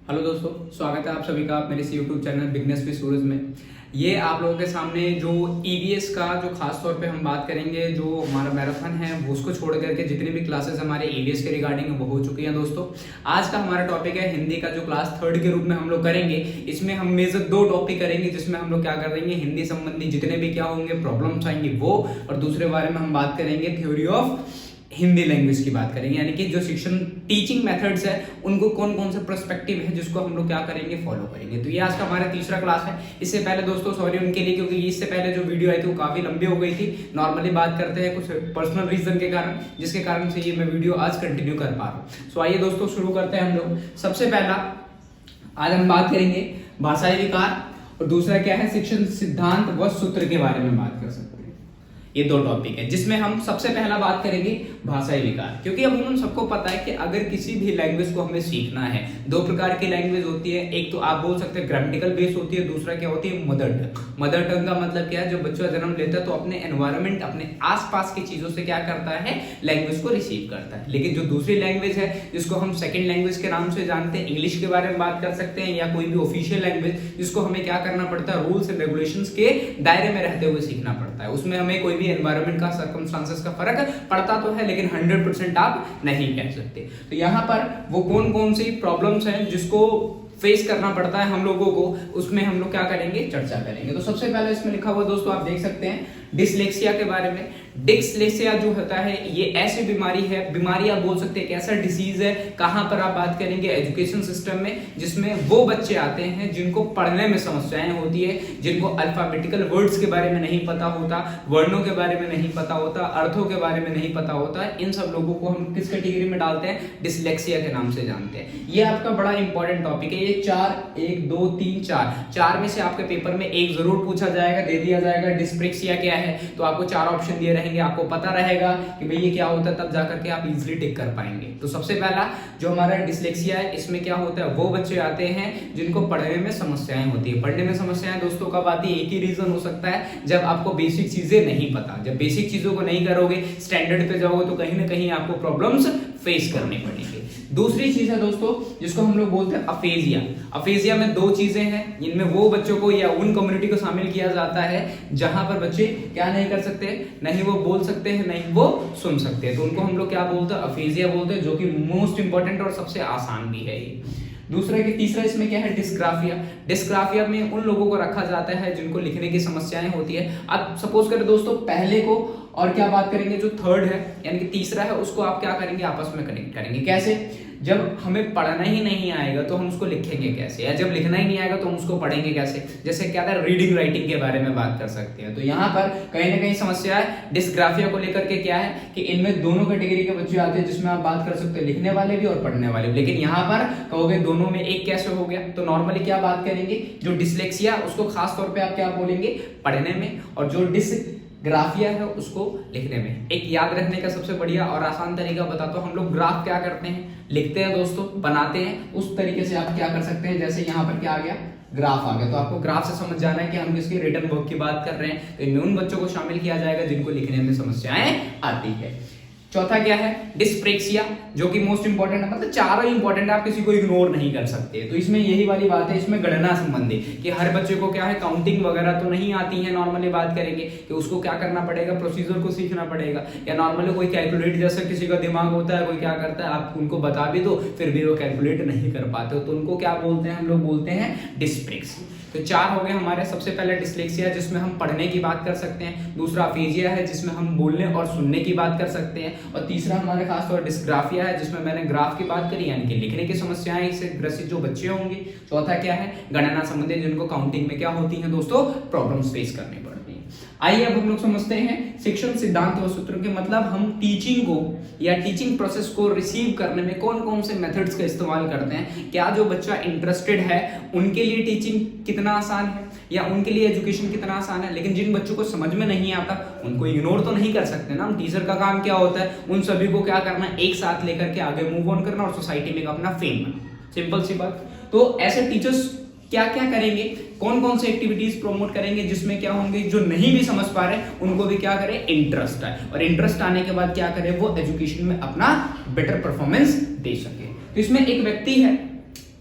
Hello दोस्तों, स्वागत है आप सभी का मेरे इस यूट्यूब चैनल बिगनेस विद सूरज में। ये आप लोगों के सामने जो ईवीएस का जो खास तौर पे हम बात करेंगे, जो हमारा मैराथन है वो उसको छोड़ करके जितनी भी क्लासेस हमारे ईवीएस के रिगार्डिंग वो हो चुकी हैं। दोस्तों आज का हमारा टॉपिक है हिंदी का, जो क्लास 3 के रूप में हम लोग करेंगे। इसमें हम मेजर 2 टॉपिक करेंगे, जिसमें हम लोग क्या कर देंगे, हिंदी संबंधी जितने भी क्या होंगे प्रॉब्लम्स आएंगे वो, और दूसरे बारे में हम बात करेंगे थ्योरी ऑफ हिंदी लैंग्वेज की बात करेंगे, यानी कि जो शिक्षण टीचिंग मेथड्स है उनको कौन कौन से पर्सपेक्टिव है जिसको हम लोग क्या करेंगे, फॉलो करेंगे। तो ये आज का हमारा तीसरा क्लास है। इससे पहले दोस्तों सॉरी उनके लिए, क्योंकि इससे पहले जो वीडियो आई थी वो काफी लंबी हो गई थी। नॉर्मली बात करते हैं कुछ पर्सनल रीजन के कारण, जिसके कारण से ये मैं वीडियो आज कंटिन्यू कर पा रहा हूँ। सो आइए दोस्तों शुरू करते हैं हम लोग। सबसे पहला आज हम बात करेंगे भाषाई विकार, और दूसरा क्या है, शिक्षण सिद्धांत व सूत्र के बारे में बात कर सकते हैं। ये 2 टॉपिक है जिसमें हम सबसे पहला बात करेंगे भाषाई विकार, क्योंकि अब हम सबको पता है कि अगर किसी भी लैंग्वेज को हमें सीखना है, 2 प्रकार की लैंग्वेज होती है। एक तो आप बोल सकते हैं ग्रामेटिकल बेस होती है, दूसरा क्या होती है, मदर टंग। मदर टंग का मतलब क्या है, जो बच्चा जन्म लेता है तो अपने एनवायरमेंट, अपने आसपास की चीजों से क्या करता है, लैंग्वेज को रिसीव करता है। लेकिन जो दूसरी लैंग्वेज है जिसको हम सेकेंड लैंग्वेज के नाम से जानते हैं, इंग्लिश के बारे में बात कर सकते हैं, या कोई भी ऑफिशियल लैंग्वेज जिसको हमें क्या करना पड़ता है, रूल्स एंड रेगुलेशंस के दायरे में रहते हुए सीखना पड़ता है। उसमें हमें कोई भी एनवायरमेंट का, सर्कमस्टांसेस का फर्क पड़ता तो है, लेकिन 100% आप नहीं कह सकते। तो यहाँ पर वो कौन कौन सी प्रॉब्लम्स हैं जिसको फेस करना पड़ता है हम लोगों को, उसमें हम लोग क्या करेंगे, चर्चा करेंगे। तो सबसे पहले इसमें लिखा हुआ दोस्तों आप देख सकते हैं डिसलेक्सिया के बारे में। डिसलेक्सिया जो होता है ये ऐसी बीमारी है, बीमारी आप बोल सकते हैं, एक ऐसा डिसीज है। कहां पर आप बात करेंगे, एजुकेशन सिस्टम में, जिसमें वो बच्चे आते हैं जिनको पढ़ने में समस्याएं होती है, जिनको अल्फाबेटिकल वर्ड्स के बारे में नहीं पता होता, वर्णों के बारे में नहीं पता होता, अर्थों के बारे में नहीं पता होता। इन सब लोगों को हम किस कैटेगरी में डालते हैं, डिसलेक्सिया के नाम से जानते हैं। ये आपका बड़ा इंपॉर्टेंट टॉपिक है। ये 4 में से आपके पेपर में एक जरूर पूछा जाएगा, दे दिया जाएगा डिस्प्रेक्सिया क्या है, तो आपको 4 ऑप्शन दिए रहेंगे, आपको पता रहेगा कि भाई ये क्या होता है, तब जाकर के आप इजीली टिक कर पाएंगे। तो सबसे पहला जो हमारा डिसलेक्सिया है, इसमें क्या होता है, वो बच्चे आते हैं जिनको पढ़ने में समस्याएं होती है। पढ़ने में समस्याएं दोस्तों कब आती है, एक ही रीजन हो सकता है, जब आपको बेसिक चीजें नहीं पता। जब बेसिक चीजों को नहीं करोगे, स्टैंडर्ड पे जाओगे, तो कहीं ना कहीं आपको प्रॉब्लम्स फेस करनी पड़ेंगे। दूसरी चीज है दोस्तों जिसको हम लोग बोलते हैं अफेजिया। अफेजिया में 2 चीजें हैं, इनमें वो बच्चों को या उन कम्युनिटी को शामिल किया जाता है जहां पर बच्चे क्या नहीं कर सकते, नहीं वो बोल सकते हैं, नहीं वो सुन सकते हैं, तो उनको हम लोग क्या बोलते हैं, अफेजिया बोलते हैं, जो कि मोस्ट इंपॉर्टेंट और सबसे आसान भी है ये। तीसरा इसमें क्या है, डिस्ग्राफिया। डिस्ग्राफिया में उन लोगों को रखा जाता है जिनको लिखने की समस्याएं होती है। अब सपोज करें दोस्तों पहले को और क्या बात करेंगे, जो थर्ड है यानी कि तीसरा है, उसको आप क्या करेंगे, आपस में कनेक्ट करेंगे। कैसे, जब हमें पढ़ना ही नहीं आएगा तो हम उसको लिखेंगे कैसे, या जब लिखना ही नहीं आएगा तो हम उसको पढ़ेंगे कैसे। जैसे क्या था, रीडिंग राइटिंग के बारे में बात कर सकते हैं। तो यहाँ पर कहीं ना कहीं समस्या है डिस्ग्राफिया को लेकर के, क्या है कि इनमें दोनों कैटेगरी के बच्चे आते हैं, जिसमें आप बात कर सकते हैं लिखने वाले भी और पढ़ने वाले भी। लेकिन यहाँ पर कहोगे दोनों में एक कैसे हो गया, तो नॉर्मली क्या बात करेंगे, जो डिसलेक्सिया उसको खास तौर पर आप क्या बोलेंगे, पढ़ने में, और जो ग्राफिया है उसको लिखने में। एक याद रखने का सबसे बढ़िया और आसान तरीका बताता हूं, हम लोग ग्राफ क्या करते हैं, लिखते हैं दोस्तों, बनाते हैं। उस तरीके से आप क्या कर सकते हैं, जैसे यहाँ पर क्या आ गया, ग्राफ आ गया, तो आपको ग्राफ से समझ जाना है कि हम किसकी रिटन वर्क की बात कर रहे हैं। तो इनमें उन बच्चों को शामिल किया जाएगा जिनको लिखने में समस्याएं आती है। चौथा क्या है, डिस्प्रेक्सिया, जो कि मोस्ट इंपॉर्टेंट है, मतलब 4 इंपॉर्टेंट, आप किसी को इग्नोर नहीं कर सकते। तो इसमें यही वाली बात है, इसमें गणना संबंधी, कि हर बच्चे को क्या है, काउंटिंग वगैरह तो नहीं आती है। नॉर्मली बात करेंगे कि उसको क्या करना पड़ेगा, प्रोसीजर को सीखना पड़ेगा, या नॉर्मली कोई कैलकुलेट, जैसे किसी का दिमाग होता है, कोई क्या करता है, आप उनको बता भी दो फिर भी वो कैलकुलेट नहीं कर पाते, तो उनको क्या बोलते हैं, हम लोग बोलते हैं डिस्प्रेक्सिया। तो 4 हो गए हमारे। सबसे पहले डिसलेक्सिया जिसमें हम पढ़ने की बात कर सकते हैं, दूसरा अफेजिया है जिसमें हम बोलने और सुनने की बात कर सकते हैं, और तीसरा हमारे खासतौर डिस्ग्राफिया है जिसमें मैंने ग्राफ की बात करी, यानी कि लिखने की समस्याएं से ग्रसित जो बच्चे होंगे। चौथा क्या है, गणना संबंधी, जिनको काउंटिंग में क्या होती है दोस्तों, प्रॉब्लम्स फेस करनी पड़ती है। आइए अब हम लोग समझते हैं शिक्षण सिद्धांत व सूत्र के, मतलब हम टीचिंग को या टीचिंग प्रोसेस को रिसीव करने में कौन कौन से मेथड्स का इस्तेमाल करते हैं। क्या जो बच्चा इंटरेस्टेड है उनके लिए टीचिंग कितना आसान है, या उनके लिए एजुकेशन कितना आसान है। लेकिन जिन बच्चों को समझ में नहीं आता उनको इग्नोर तो नहीं कर सकते ना। टीचर का काम क्या होता है, उन सभी को क्या करना, एक साथ लेकर के आगे मूव ऑन करना और सोसाइटी में अपना फेम बनाना, सिंपल सी बात। तो ऐसे टीचर्स क्या क्या करेंगे, कौन कौन से एक्टिविटीज प्रमोट करेंगे, जिसमें क्या होंगे, जो नहीं भी समझ पा रहे उनको भी क्या करें, इंटरेस्ट आए, और इंटरेस्ट आने के बाद क्या करें, वो एजुकेशन में अपना बेटर परफॉर्मेंस दे सके। तो इसमें एक व्यक्ति है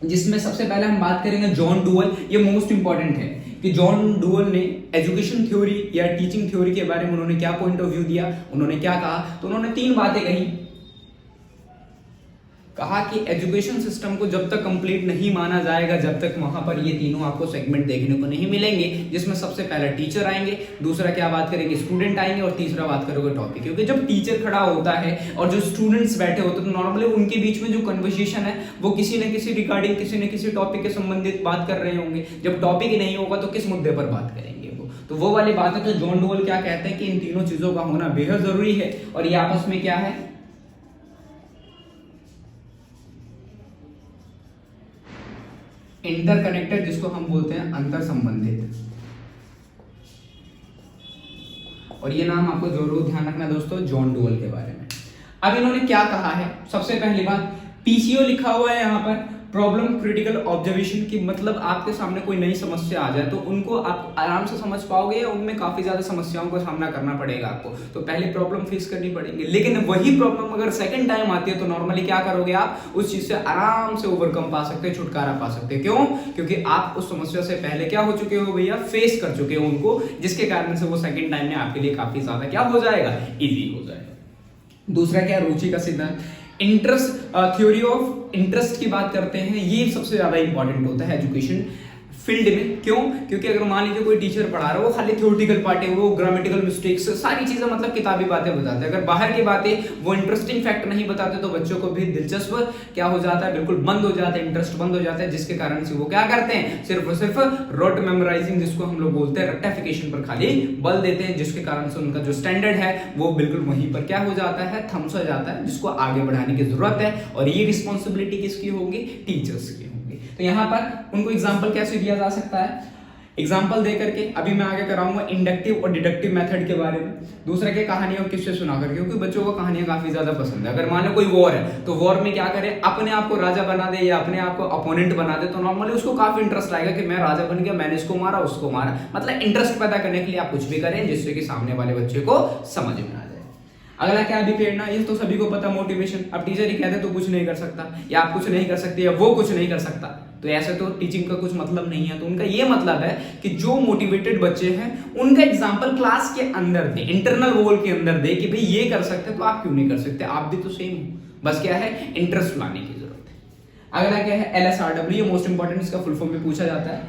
जिसमें सबसे पहले हम बात करेंगे जॉन डुअल। ये मोस्ट इंपॉर्टेंट है कि जॉन डुअल ने एजुकेशन थ्योरी या टीचिंग थ्योरी के बारे में उन्होंने क्या पॉइंट ऑफ व्यू दिया, उन्होंने क्या कहा। तो उन्होंने 3 बातें कहा कि एजुकेशन सिस्टम को जब तक कंप्लीट नहीं माना जाएगा, जब तक वहां पर ये तीनों आपको सेगमेंट देखने को नहीं मिलेंगे, जिसमें सबसे पहला टीचर आएंगे, दूसरा क्या बात करेंगे स्टूडेंट आएंगे, और तीसरा बात करोगे टॉपिक। क्योंकि जब टीचर खड़ा होता है और जो स्टूडेंट्स बैठे होते हैं तो नॉर्मली उनके बीच में जो कन्वर्सेशन है वो किसी न किसी रिगार्डिंग किसी न किसी टॉपिक के संबंधित बात कर रहे होंगे। जब टॉपिक ही नहीं होगा तो किस मुद्दे पर बात करेंगे वो। तो वो वाली बात है। तो जॉन डुअल क्या कहते हैं कि इन तीनों चीजों का होना बेहद जरूरी है, और ये आपस में क्या है, इंटरकनेक्टेड, जिसको हम बोलते हैं अंतर संबंधित। और ये नाम आपको जरूर ध्यान रखना दोस्तों जॉन डुअल के बारे में। अब इन्होंने क्या कहा है, सबसे पहली बात पीसीओ लिखा हुआ है यहाँ पर, प्रॉब्लम क्रिटिकल ऑब्जर्वेशन की मतलब आपके सामने कोई नई समस्या आ जाए तो उनको आप आराम से समझ पाओगे या उनमें काफी ज्यादा समस्याओं का सामना करना पड़ेगा आपको। तो पहले प्रॉब्लम फेस करनी पड़ेगी, लेकिन वही प्रॉब्लम अगर सेकंड टाइम आती है तो नॉर्मली क्या करोगे आप, उस चीज से आराम से ओवरकम पा सकते हैं, छुटकारा पा सकते हैं। क्यों? क्योंकि आप उस समस्या से पहले क्या हो चुके हो भैया, फेस कर चुके हो उनको, जिसके कारण से वो सेकंड टाइम में आपके लिए काफी ज्यादा क्या हो जाएगा, इजी हो जाएगा। दूसरा क्या, रुचि का सिद्धांत। इंटरेस्ट, थ्योरी ऑफ इंटरेस्ट की बात करते हैं, ये सबसे ज्यादा इंपॉर्टेंट होता है एजुकेशन फील्ड में। क्यों? क्योंकि अगर मान लीजिए कोई टीचर पढ़ा रहा है, वो खाली थ्योरेटिकल पार्ट है, वो ग्रामेटिकल मिस्टेक्स सारी चीजें मतलब किताबी बातें बताते हैं, अगर बाहर की बातें वो इंटरेस्टिंग फैक्ट नहीं बताते तो बच्चों को भी दिलचस्प क्या हो जाता है, बिल्कुल बंद हो जाता है, इंटरेस्ट बंद हो जाता है, जिसके कारण से वो क्या करते हैं, सिर्फ और सिर्फ रोट मेमोराइजिंग, जिसको हम लोग बोलते हैं रेक्टिफिकेशन पर खाली बल देते हैं, जिसके कारण से उनका जो स्टैंडर्ड है वो बिल्कुल वहीं पर क्या हो जाता है, थम्स हो जाता है, जिसको आगे बढ़ाने की जरूरत है। और ये रिस्पॉन्सिबिलिटी किसकी होगी, टीचर्स की। तो यहां पर उनको एग्जांपल कैसे दिया जा सकता है, एग्जांपल दे करके अभी मैं आगे कराऊंगा इंडक्टिव और डिडक्टिव मेथड के बारे में। दूसरा के कहानियों किससे सुना करके, क्योंकि बच्चों को कहानियां काफी ज्यादा पसंद है। अगर मान लो कोई वॉर है तो वॉर में क्या करे, अपने आप को राजा बना दे या अपने आप को अपोनेंट बना दे, तो नॉर्मली उसको काफी इंटरेस्ट आएगा कि मैं राजा बन गया, मैंने इसको मारा उसको मारा। मतलब इंटरेस्ट पैदा करने के लिए आप कुछ भी करें जिससे कि सामने वाले बच्चे को समझ में आ जाए। अगला क्या, अभी प्रेरणा, ये तो सभी को पता, मोटिवेशन। अब टीचर ही कहते तो कुछ नहीं कर सकता, या आप कुछ नहीं कर सकते, या वो कुछ नहीं कर सकता, तो ऐसे तो टीचिंग का कुछ मतलब नहीं है। तो उनका ये मतलब है कि जो मोटिवेटेड बच्चे हैं उनका एग्जांपल क्लास के अंदर दे, इंटरनल वॉल के अंदर दे कि भाई ये कर सकते तो आप क्यों नहीं कर सकते, आप भी तो सेम हो, बस क्या है, इंटरेस्ट लाने की जरूरत है। अगला क्या है, LSRW, ये मोस्ट इंपॉर्टेंट, इसका फुल फॉर्म में पूछा जाता है,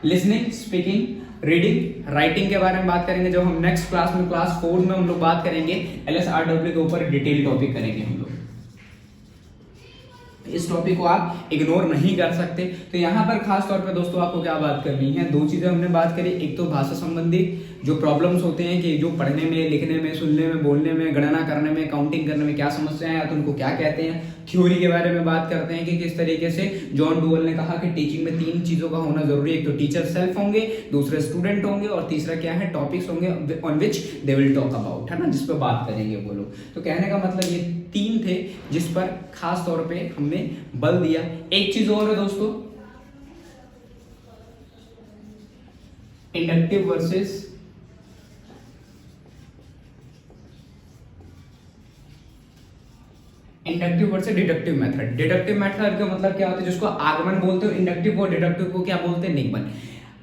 लिसनिंग, स्पीकिंग, रीडिंग, राइटिंग के बारे में बात करेंगे जब हम नेक्स्ट क्लास में, क्लास 4 में हम लोग बात करेंगे LSRW के ऊपर, डिटेल टॉपिक करेंगे हम लोग। इस टॉपिक को आप इग्नोर नहीं कर सकते। तो यहाँ पर खास तौर पर दोस्तों आपको क्या बात करनी है, 2 चीजें हमने बात करी, एक तो भाषा संबंधी जो प्रॉब्लम्स होते हैं कि जो पढ़ने में, लिखने में, सुनने में, बोलने में, गणना करने में, काउंटिंग करने में क्या समस्याएं हैं, तो उनको क्या कहते हैं। थ्योरी के बारे में बात करते हैं कि किस तरीके से जॉन डुअल ने कहा कि टीचिंग में 3 चीजों का होना जरूरी है, एक तो टीचर सेल्फ होंगे, दूसरे स्टूडेंट होंगे, और तीसरा क्या है, टॉपिक्स होंगे on which they will talk about, है ना, जिस पर बात करेंगे वो लोग। तो कहने का मतलब ये 3 थे जिस पर खास तौर पे हमने बल दिया। एक चीज और है दोस्तों, inductive versus inductive versus deductive method. Deductive method का मतलब क्या होता है, जिसको आगमन बोलते हो, इंडक्टिव और डिडक्टिव को क्या बोलते हैं, निगमन।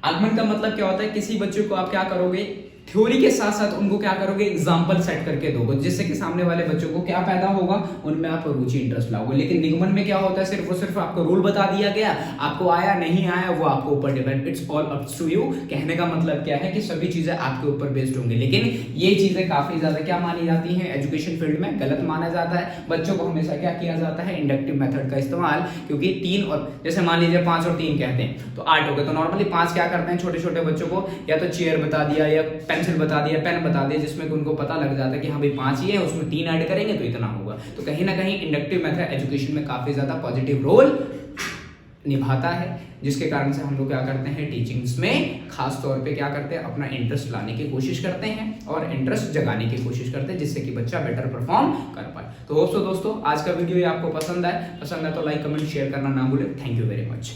आगमन का मतलब क्या होता है, किसी बच्चे को आप क्या करोगे, थ्योरी के साथ साथ उनको क्या करोगे, एग्जाम्पल सेट करके दोगे, जिससे कि सामने वाले बच्चों को क्या पैदा होगा, उनमें आप रुचि, इंटरेस्ट लाओगे। लेकिन निगमन में क्या होता है, सिर्फ और सिर्फ आपको रूल बता दिया गया, आपको आया नहीं आया वो आपको ऊपर depend, it's all up to you. कहने का मतलब क्या है कि सभी चीजें आपके ऊपर बेस्ड होंगी, लेकिन ये चीजें काफी ज्यादा क्या मानी जाती हैं एजुकेशन फील्ड में, गलत माना जाता है। बच्चों को हमेशा क्या किया जाता है, इंडक्टिव मेथड का इस्तेमाल, क्योंकि 3 और जैसे मान लीजिए 5 और 3 कहते हैं तो 8 हो गए, तो नॉर्मली 5 क्या करते हैं, छोटे छोटे बच्चों को या तो चेयर बता दिया या पेंसिल बता दिया, बता दे, जिसमें उनको पता लग जाता है कि हाँ भाई 5 ही है, उसमें 3 ऐड करेंगे तो इतना होगा। तो कहीं ना कहीं इंडक्टिव मेथड एजुकेशन में काफी ज्यादा पॉजिटिव रोल निभाता है, जिसके कारण से हम लोग क्या करते हैं, टीचिंग्स में खास तौर पे क्या करते हैं, अपना इंटरेस्ट लाने की कोशिश करते हैं और इंटरेस्ट जगाने की कोशिश करते हैं, जिससे कि बच्चा बेटर परफॉर्म कर पाए। तो होप सो दोस्तों आज का वीडियो आपको पसंद आए तो लाइक, कमेंट, शेयर करना ना भूलें। Thank you very much.